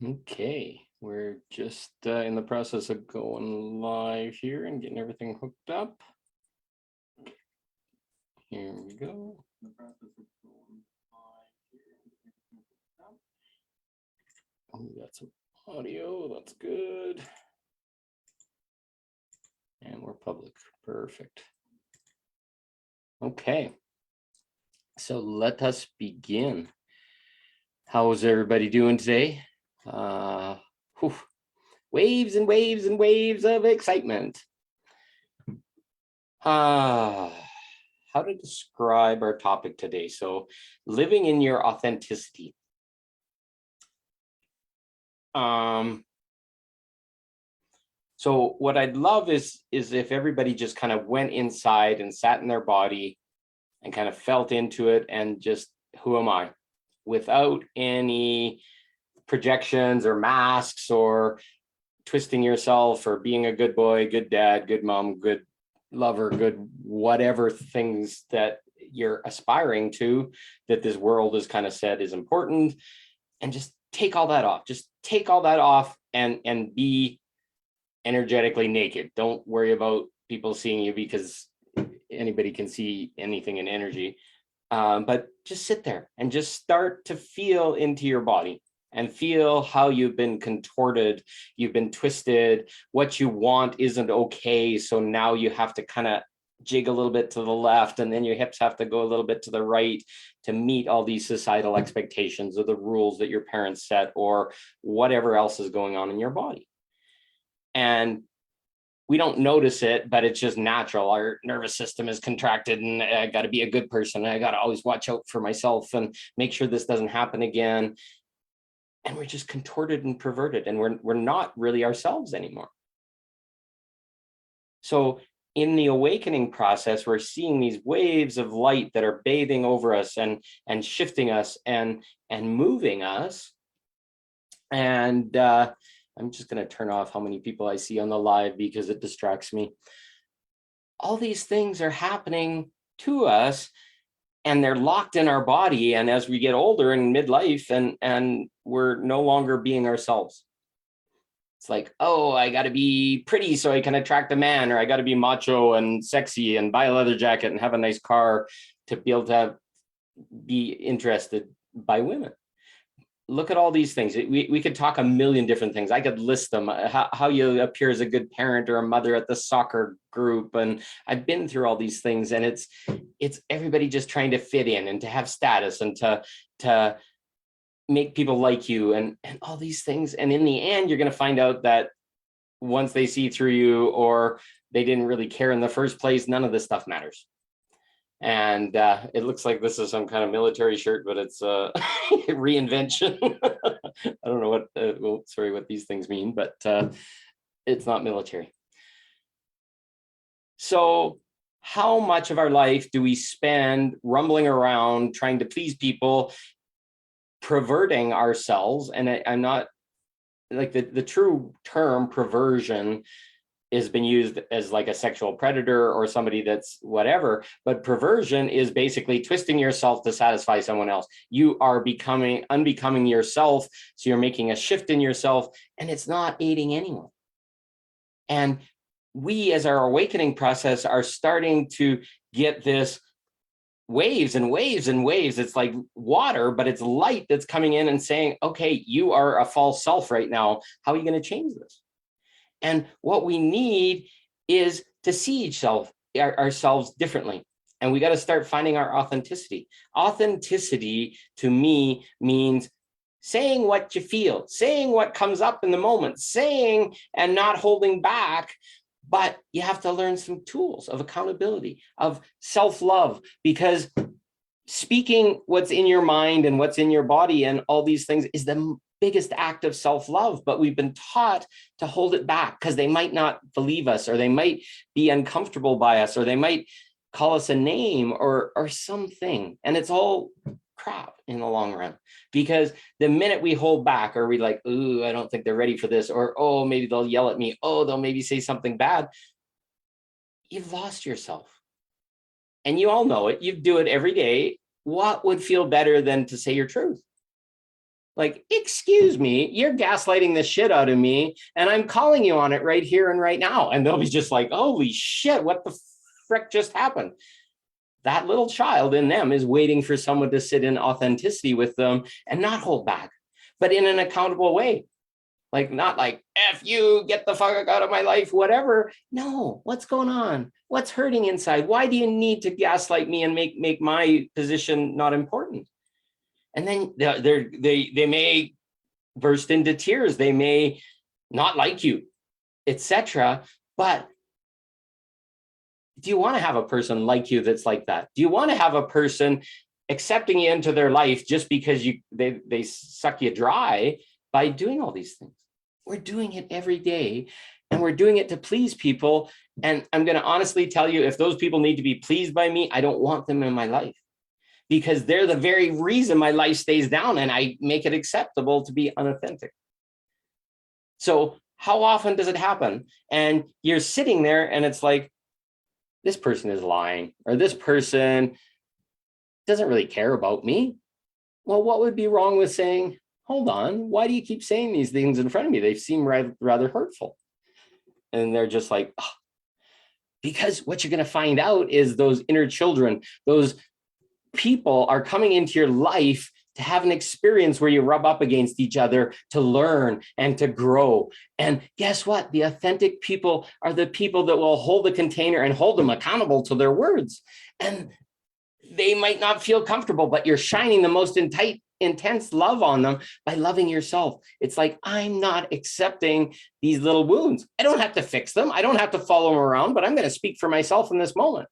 Okay, we're just in the process of going live here and getting everything hooked up. Here we go. In the process of going live here and getting everything hooked up. We got some audio, that's good. And we're public, perfect. Okay, so let us begin. How's everybody doing today? Waves and waves and waves of excitement. How to describe our topic today? So, living in your authenticity. So what I'd love is if everybody just kind of went inside and sat in their body and kind of felt into it and just, who am I? Without any projections or masks or twisting yourself or being a good boy, good dad, good mom, good lover, good whatever things that you're aspiring to, that this world has kind of said is important, and just take all that off. Just take all that off and be energetically naked. Don't worry about people seeing you, because anybody can see anything in energy. But just sit there and just start to feel into your body and feel how you've been contorted, you've been twisted, what you want isn't okay. So now you have to kind of jig a little bit to the left, and then your hips have to go a little bit to the right to meet all these societal expectations or the rules that your parents set or whatever else is going on in your body. And we don't notice it, but it's just natural. Our nervous system is contracted, and I got to be a good person. I got to always watch out for myself and make sure this doesn't happen again. And we're just contorted and perverted, and we're not really ourselves anymore. So in the awakening process, we're seeing these waves of light that are bathing over us and shifting us and moving us. And I'm just going to turn off how many people I see on the live because it distracts me. All these things are happening to us, and they're locked in our body. And as we get older in midlife, and we're no longer being ourselves. It's like, oh, I got to be pretty so I can attract a man, or I got to be macho and sexy and buy a leather jacket and have a nice car to be able to be interested by women. Look at all these things. We could talk a million different things. I could list them, how you appear as a good parent or a mother at the soccer group. And I've been through all these things, and it's everybody just trying to fit in and to have status and to make people like you and all these things. And in the end, you're going to find out that once they see through you, or they didn't really care in the first place, none of this stuff matters. And it looks like this is some kind of military shirt, but it's a reinvention. I don't know what these things mean, but it's not military. So how much of our life do we spend rumbling around trying to please people, perverting ourselves? And I'm not like the true term perversion has been used as like a sexual predator or somebody that's whatever, but perversion is basically twisting yourself to satisfy someone else. You are unbecoming yourself, so you're making a shift in yourself, and it's not aiding anyone. And we, as our awakening process, are starting to get this waves and waves and waves. It's like water, but it's light that's coming in and saying, okay, you are a false self right now. How are you going to change this? And what we need is to see ourselves differently. And we got to start finding our authenticity. Authenticity to me means saying what you feel, saying what comes up in the moment, saying and not holding back. But you have to learn some tools of accountability, of self-love, because speaking what's in your mind and what's in your body and all these things is the biggest act of self-love, but we've been taught to hold it back because they might not believe us, or they might be uncomfortable by us, or they might call us a name or something. And it's all crap in the long run, because the minute we hold back, or we like, ooh, I don't think they're ready for this, or oh, maybe they'll yell at me, oh, they'll maybe say something bad, you've lost yourself. And you all know it. You do it every day. What would feel better than to say your truth? Like, excuse me, you're gaslighting the shit out of me, and I'm calling you on it right here and right now. And they'll be just like, holy shit, what the frick just happened? That little child in them is waiting for someone to sit in authenticity with them and not hold back, but in an accountable way. Like, not like, F you, get the fuck out of my life, whatever. No, what's going on? What's hurting inside? Why do you need to gaslight me and make my position not important? And then they may burst into tears. They may not like you, etc. But do you want to have a person like you that's like that? Do you want to have a person accepting you into their life just because they suck you dry by doing all these things? We're doing it every day, and we're doing it to please people. And I'm going to honestly tell you, if those people need to be pleased by me, I don't want them in my life, because they're the very reason my life stays down and I make it acceptable to be unauthentic. So how often does it happen? And you're sitting there and it's like, this person is lying, or this person doesn't really care about me. Well, what would be wrong with saying, hold on, why do you keep saying these things in front of me? They seem rather hurtful. And they're just like, oh. Because what you're going to find out is those inner children, those people are coming into your life to have an experience where you rub up against each other, to learn and to grow. And guess what? The authentic people are the people that will hold the container and hold them accountable to their words. And they might not feel comfortable, but you're shining the most intense love on them by loving yourself. It's like, I'm not accepting these little wounds. I don't have to fix them. I don't have to follow them around, but I'm going to speak for myself in this moment.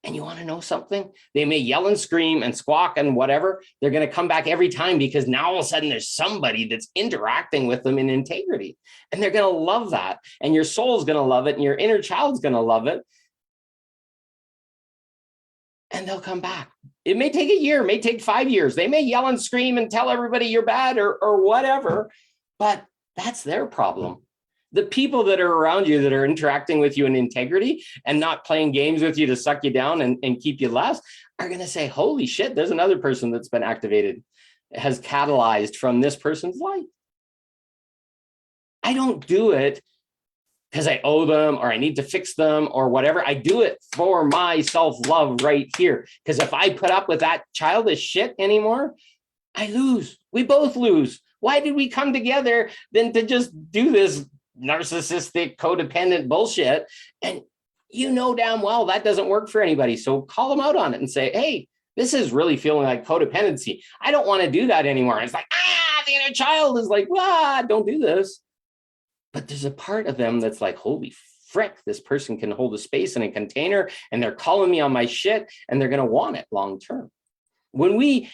And you want to know something? They may yell and scream and squawk and whatever. They're going to come back every time, because now all of a sudden there's somebody that's interacting with them in integrity. And they're going to love that. And your soul's going to love it. And your inner child's going to love it. And they'll come back. It may take a year, may take 5 years. They may yell and scream and tell everybody you're bad or whatever, but that's their problem. The people that are around you that are interacting with you in integrity and not playing games with you to suck you down and keep you less are going to say, holy shit, there's another person that's been activated, has catalyzed from this person's life. I don't do it because I owe them or I need to fix them or whatever. I do it for my self-love right here. Because if I put up with that childish shit anymore, I lose. We both lose. Why did we come together then to just do this narcissistic, codependent bullshit? And you know damn well that doesn't work for anybody. So call them out on it and say, hey, this is really feeling like codependency. I don't want to do that anymore. And it's like, the inner child is like, don't do this. But there's a part of them that's like, holy frick, this person can hold a space in a container and they're calling me on my shit and they're going to want it long term.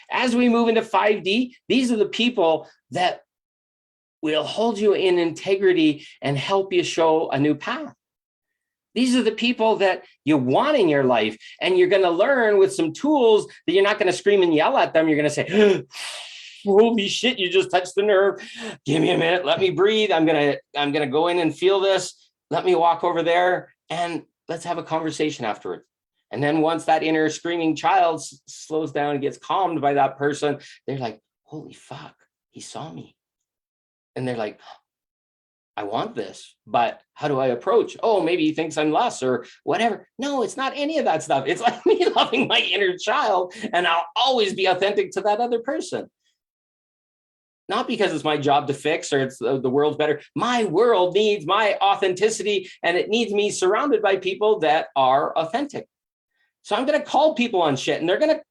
As we move into 5D, these are the people that will hold you in integrity and help you show a new path. These are the people that you want in your life, and you're going to learn with some tools that you're not going to scream and yell at them. You're going to say, holy shit, you just touched the nerve. Give me a minute. Let me breathe. I'm going to go in and feel this. Let me walk over there and let's have a conversation afterwards. And then once that inner screaming child slows down and gets calmed by that person, they're like, holy fuck, he saw me. And they're like, I want this, but how do I approach? Oh, maybe he thinks I'm less or whatever. No, it's not any of that stuff. It's like me loving my inner child, and I'll always be authentic to that other person. Not because it's my job to fix or it's the world's better. My world needs my authenticity, and it needs me surrounded by people that are authentic. So I'm going to call people on shit, and they're going to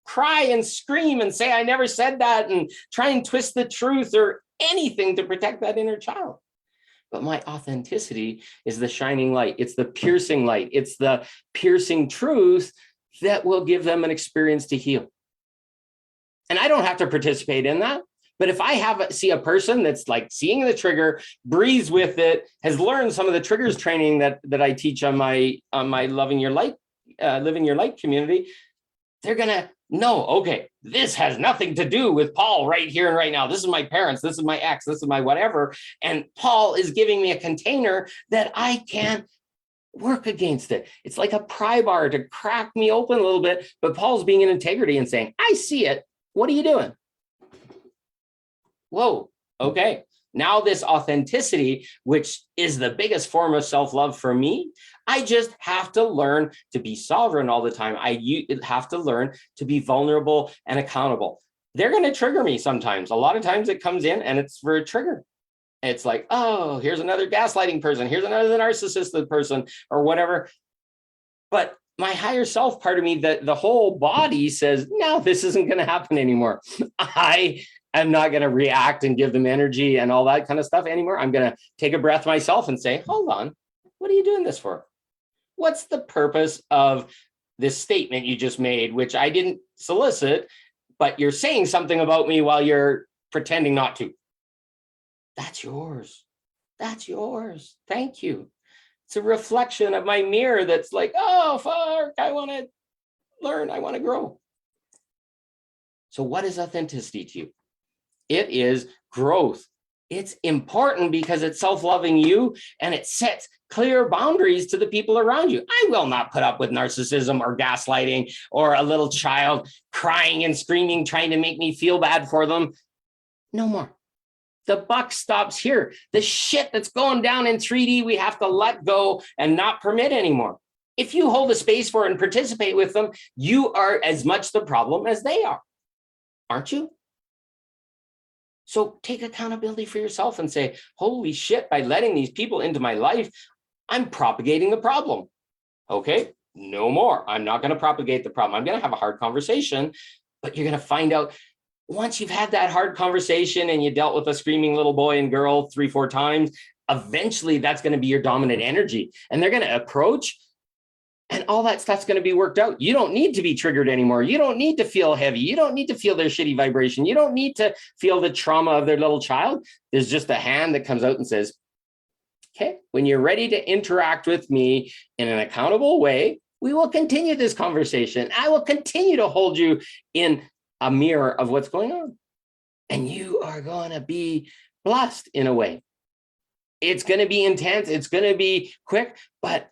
cry and scream and say, I never said that, and try and twist the truth or anything to protect that inner child. But my authenticity is the shining light. It's the piercing light. It's the piercing truth that will give them an experience to heal. And I don't have to participate in that. But if I see a person that's like seeing the trigger, breathes with it, has learned some of the triggers training that I teach on my Living Your Light community, they're gonna know, okay, this has nothing to do with Paul right here and right now. This is my parents, this is my ex, this is my whatever. And Paul is giving me a container that I can work against it. It's like a pry bar to crack me open a little bit, but Paul's being in integrity and saying, I see it. What are you doing? whoa, okay. Now this authenticity, which is the biggest form of self-love for me, I just have to learn to be sovereign all the time. I have to learn to be vulnerable and accountable. They're going to trigger me sometimes. A lot of times it comes in and it's for a trigger. It's like, oh, here's another gaslighting person. Here's another narcissistic person or whatever. But my higher self part of me, the whole body says, no, this isn't going to happen anymore. I'm not going to react and give them energy and all that kind of stuff anymore. I'm going to take a breath myself and say, hold on, what are you doing this for? What's the purpose of this statement you just made, which I didn't solicit, but you're saying something about me while you're pretending not to? That's yours. That's yours. Thank you. It's a reflection of my mirror that's like, oh, fuck, I want to learn. I want to grow. So what is authenticity to you? It is growth. It's important because it's self-loving you and it sets clear boundaries to the people around you. I will not put up with narcissism or gaslighting or a little child crying and screaming, trying to make me feel bad for them. No more. The buck stops here. The shit that's going down in 3D, we have to let go and not permit anymore. If you hold a space for it and participate with them, you are as much the problem as they are, aren't you? So take accountability for yourself and say, holy shit, by letting these people into my life, I'm propagating the problem. Okay, no more. I'm not going to propagate the problem. I'm going to have a hard conversation, but you're going to find out once you've had that hard conversation and you dealt with a screaming little boy and girl 3-4 times, eventually that's going to be your dominant energy. And they're going to approach and all that stuff's going to be worked out. You don't need to be triggered anymore. You don't need to feel heavy. You don't need to feel their shitty vibration. You don't need to feel the trauma of their little child. There's just a hand that comes out and says, okay, when you're ready to interact with me in an accountable way, we will continue this conversation. I will continue to hold you in a mirror of what's going on. And you are going to be blessed in a way. It's going to be intense. It's going to be quick, but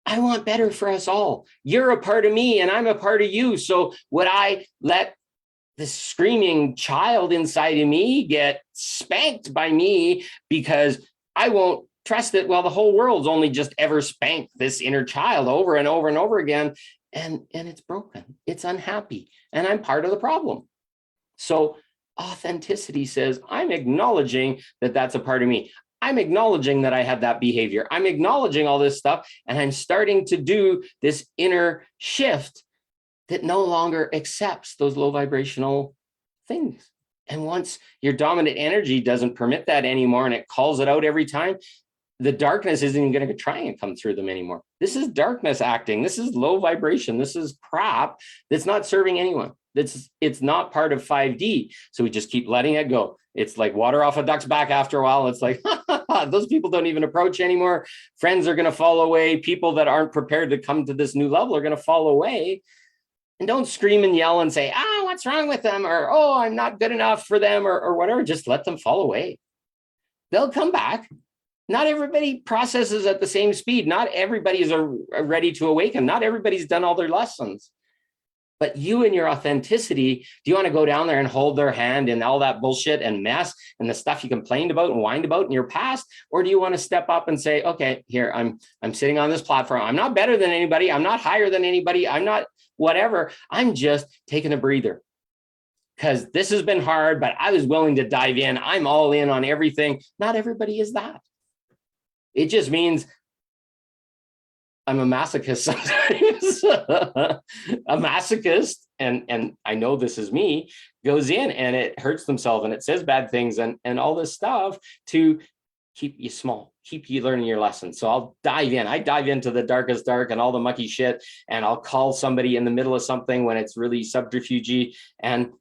I want better for us all. You're a part of me and I'm a part of you. So would I let the screaming child inside of me get spanked by me because I won't trust it? Well, the whole world's only just ever spanked this inner child over and over and over again. And it's broken. It's unhappy. And I'm part of the problem. So authenticity says, I'm acknowledging that that's a part of me. I'm acknowledging that I have that behavior. I'm acknowledging all this stuff. And I'm starting to do this inner shift that no longer accepts those low vibrational things. And once your dominant energy doesn't permit that anymore and it calls it out every time, the darkness isn't even going to try and come through them anymore. This is darkness acting. This is low vibration. This is crap that's not serving anyone. It's not part of 5D. So we just keep letting it go. It's like water off a duck's back after a while. It's like, those people don't even approach anymore. Friends are going to fall away. People that aren't prepared to come to this new level are going to fall away. And don't scream and yell and say, what's wrong with them? Or, I'm not good enough for them or whatever. Just let them fall away. They'll come back. Not everybody processes at the same speed. Not everybody is ready to awaken. Not everybody's done all their lessons. But you and your authenticity, do you want to go down there and hold their hand in all that bullshit and mess and the stuff you complained about and whined about in your past? Or do you want to step up and say, okay, here, I'm sitting on this platform. I'm not better than anybody. I'm not higher than anybody. I'm not whatever. I'm just taking a breather. Because this has been hard, but I was willing to dive in. I'm all in on everything. Not everybody is that. It just means I'm a masochist sometimes. A masochist, and I know this is me, goes in and it hurts themselves and it says bad things and all this stuff to keep you small, keep you learning your lessons. So I'll dive in. I dive into the darkest dark and all the mucky shit, and I'll call somebody in the middle of something when it's really subterfuge, and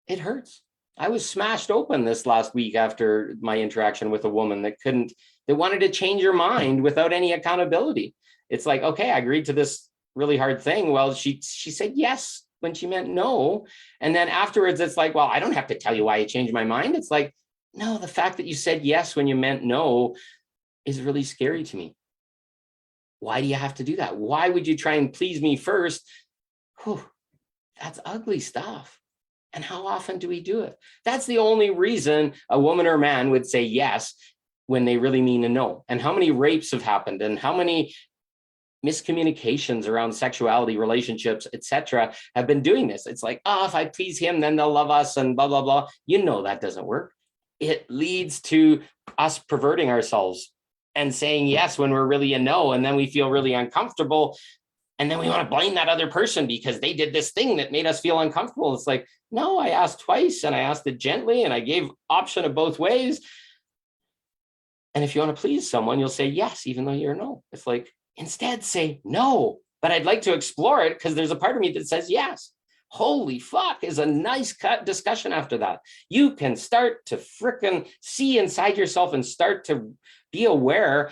it hurts. I was smashed open this last week after my interaction with a woman that wanted to change her mind without any accountability. It's like, okay, I agreed to this really hard thing. Well, she said yes when she meant no. And then afterwards, it's like, well, I don't have to tell you why you changed my mind. It's like, no, the fact that you said yes when you meant no is really scary to me. Why do you have to do that? Why would you try and please me first? Whew, that's ugly stuff. And how often do we do it? That's the only reason a woman or man would say yes when they really mean a no. And how many rapes have happened, and how many miscommunications around sexuality, relationships, etc., have been doing this. It's like, oh, if I please him, then they'll love us, and blah, blah, blah. You know that doesn't work. It leads to us perverting ourselves and saying yes when we're really a no, and then we feel really uncomfortable. And then we want to blame that other person because they did this thing that made us feel uncomfortable. It's like, no, I asked twice, and I asked it gently, and I gave option of both ways. And if you want to please someone, you'll say yes, even though you're no. It's like, instead say no, but I'd like to explore it because there's a part of me that says yes. Holy fuck is a nice discussion after that. You can start to frickin' see inside yourself and start to be aware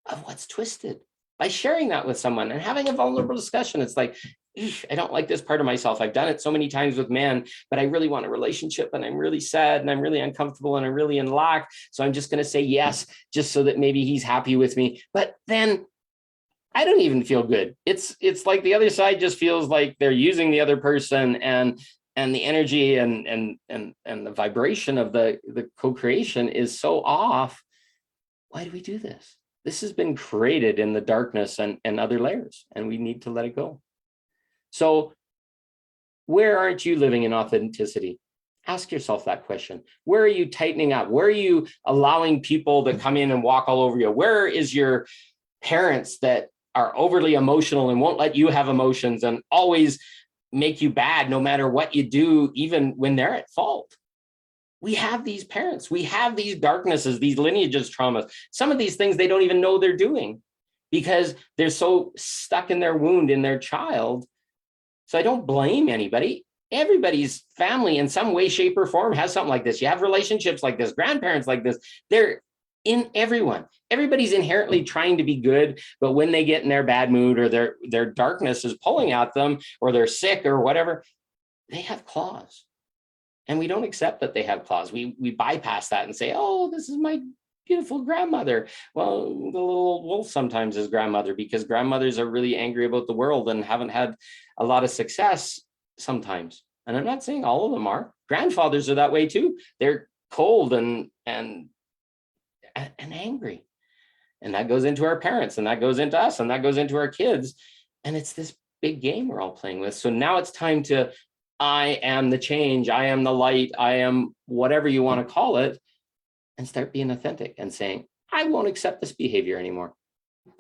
of what's twisted by sharing that with someone and having a vulnerable discussion. It's like, I don't like this part of myself. I've done it so many times with men, but I really want a relationship, and I'm really sad, and I'm really uncomfortable, and I'm really in lack. So I'm just going to say yes, just so that maybe he's happy with me. But then I don't even feel good. It's like the other side just feels like they're using the other person, and the energy and the vibration of the co-creation is so off. Why do we do this? This has been created in the darkness and other layers, and we need to let it go. So where aren't you living in authenticity? Ask yourself that question. Where are you tightening up? Where are you allowing people to come in and walk all over you? Where is your parents that are overly emotional and won't let you have emotions and always make you bad no matter what you do, even when they're at fault? We have these parents, we have these darknesses, these lineages traumas. Some of these things they don't even know they're doing because they're so stuck in their wound in their child. So I don't blame anybody. Everybody's family in some way, shape, or form has something like this. You have relationships like this, grandparents like this. They're in everyone. Everybody's inherently trying to be good, but when they get in their bad mood or their darkness is pulling at them, or they're sick or whatever, they have claws. And we don't accept that they have claws. We bypass that and say, oh, this is my beautiful grandmother. Well, the little wolf sometimes is grandmother, because grandmothers are really angry about the world and haven't had a lot of success sometimes. And I'm not saying all of them are. Grandfathers are that way too. They're cold and angry. And that goes into our parents, and that goes into us, and that goes into our kids. And it's this big game we're all playing with. So now it's time to, I am the change, I am the light, I am whatever you want to call it, and start being authentic and saying, I won't accept this behavior anymore.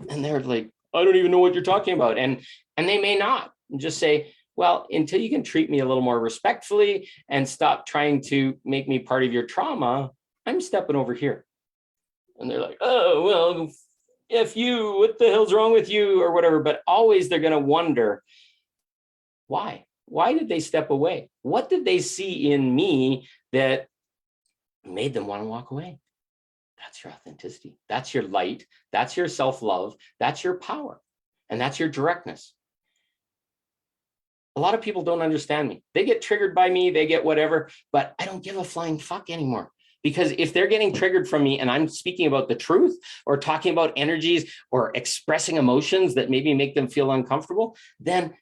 And they're like, I don't even know what you're talking about. And they may not. And just say, well, until you can treat me a little more respectfully and stop trying to make me part of your trauma, I'm stepping over here. And they're like, oh, well, if you, what the hell's wrong with you, or whatever. But always they're going to wonder, why? Why did they step away? What did they see in me that made them want to walk away? That's your authenticity. That's your light. That's your self-love. That's your power. And that's your directness. A lot of people don't understand me. They get triggered by me, they get whatever, but I don't give a flying fuck anymore. Because if they're getting triggered from me and I'm speaking about the truth or talking about energies or expressing emotions that maybe make them feel uncomfortable, then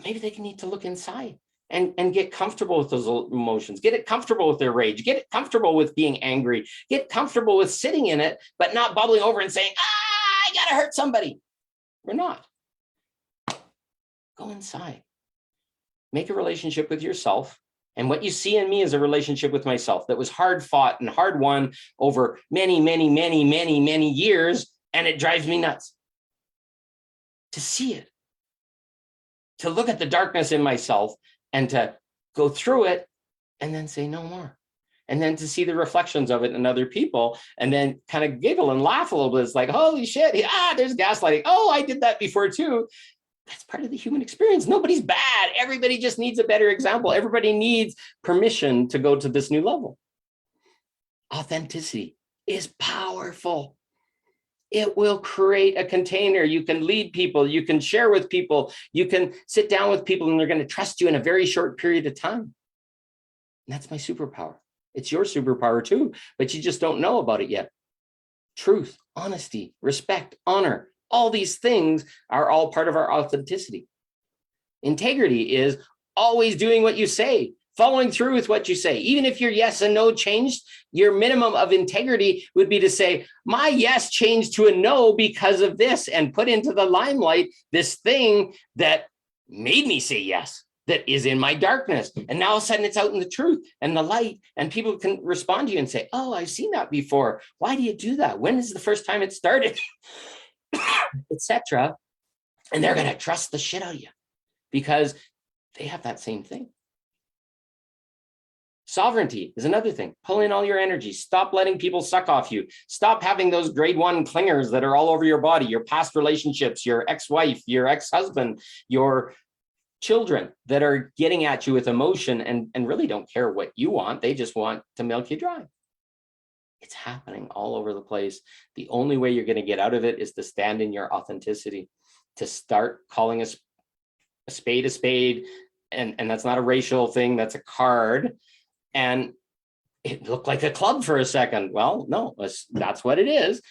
maybe they need to look inside and get comfortable with those emotions, get it comfortable with their rage, get it comfortable with being angry, get comfortable with sitting in it, but not bubbling over and saying, I gotta hurt somebody. We're not. Go inside. Make a relationship with yourself. And what you see in me is a relationship with myself that was hard fought and hard won over many, many, many, many, many years. And it drives me nuts to see it, to look at the darkness in myself and to go through it and then say no more. And then to see the reflections of it in other people and then kind of giggle and laugh a little bit. It's like, holy shit, there's gaslighting. Oh, I did that before too. That's part of the human experience. Nobody's bad. Everybody just needs a better example. Everybody needs permission to go to this new level. Authenticity is powerful. It will create a container. You can lead people. You can share with people. You can sit down with people and they're going to trust you in a very short period of time. And that's my superpower. It's your superpower too, but you just don't know about it yet. Truth, honesty, respect, honor. All these things are all part of our authenticity. Integrity is always doing what you say, following through with what you say. Even if your yes and no changed, your minimum of integrity would be to say, my yes changed to a no because of this, and put into the limelight this thing that made me say yes, that is in my darkness. And now all of a sudden it's out in the truth and the light, and people can respond to you and say, oh, I've seen that before. Why do you do that? When is the first time it started? Etc. And they're going to trust the shit out of you because they have that same thing. Sovereignty is another thing. Pull in all your energy. Stop letting people suck off you. Stop having those grade 1 clingers that are all over your body, your past relationships, your ex-wife, your ex-husband, your children that are getting at you with emotion and really don't care what you want. They just want to milk you dry. It's happening all over the place. The only way you're going to get out of it is to stand in your authenticity, to start calling a spade. And that's not a racial thing. That's a card. And it looked like a club for a second. Well, no, that's what it is.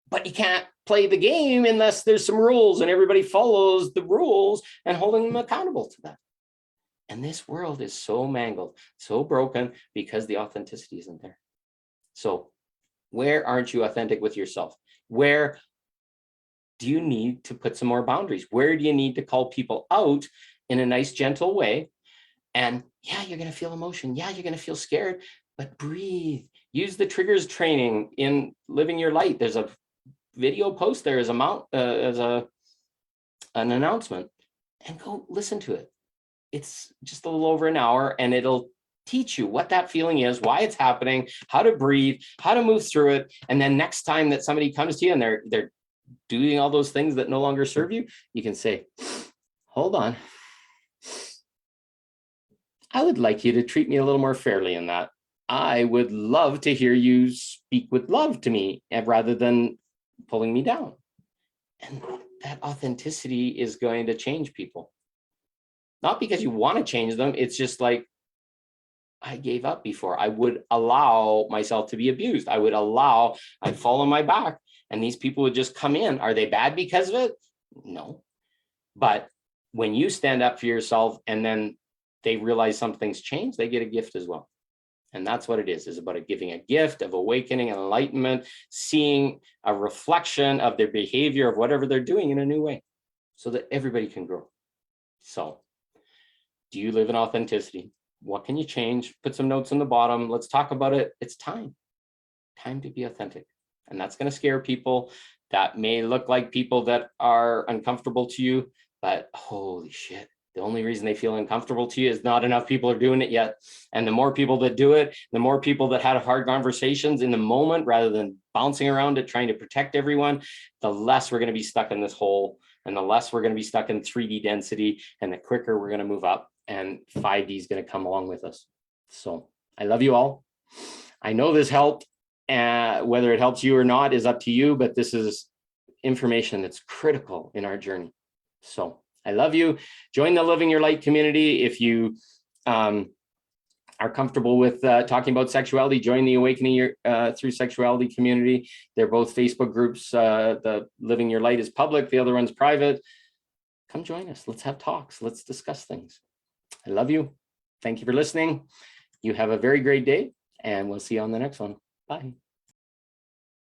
But you can't play the game unless there's some rules and everybody follows the rules and holding them accountable to that. And this world is so mangled, so broken because the authenticity isn't there. So where aren't you authentic with yourself? Where do you need to put some more boundaries? Where do you need to call people out in a nice, gentle way? And yeah, you're going to feel emotion. Yeah, you're going to feel scared, but breathe. Use the triggers training in Living Your Light. There's a video post there as an announcement, and go listen to it. It's just a little over an hour, and it'll teach you what that feeling is, why it's happening, how to breathe, how to move through it. And then next time that somebody comes to you and they're doing all those things that no longer serve you, you can say, hold on. I would like you to treat me a little more fairly in that. I would love to hear you speak with love to me rather than pulling me down. And that authenticity is going to change people. Not because you want to change them. It's just like, I gave up before. I would allow myself to be abused. I'd fall on my back, and these people would just come in. Are they bad because of it? No. But when you stand up for yourself and then they realize something's changed, they get a gift as well. And that's what it is about giving a gift of awakening and enlightenment, seeing a reflection of their behavior of whatever they're doing in a new way so that everybody can grow. So do you live in authenticity? What can you change? Put some notes on the bottom. Let's talk about it. It's time to be authentic. And that's going to scare people. That may look like people that are uncomfortable to you, but holy shit. The only reason they feel uncomfortable to you is not enough people are doing it yet. And the more people that do it, the more people that had hard conversations in the moment, rather than bouncing around it, trying to protect everyone, the less we're going to be stuck in this hole, and the less we're going to be stuck in 3D density, and the quicker we're going to move up, and 5D is going to come along with us. So I love you all. I know this helped. Whether it helps you or not is up to you, but this is information that's critical in our journey. So I love you. Join the Living Your Light community. If you are comfortable with talking about sexuality, join the Awakening Through Sexuality community. They're both Facebook groups. The Living Your Light is public. The other one's private. Come join us. Let's have talks. Let's discuss things. I love you. Thank you for listening. You have a very great day, and we'll see you on the next one. Bye.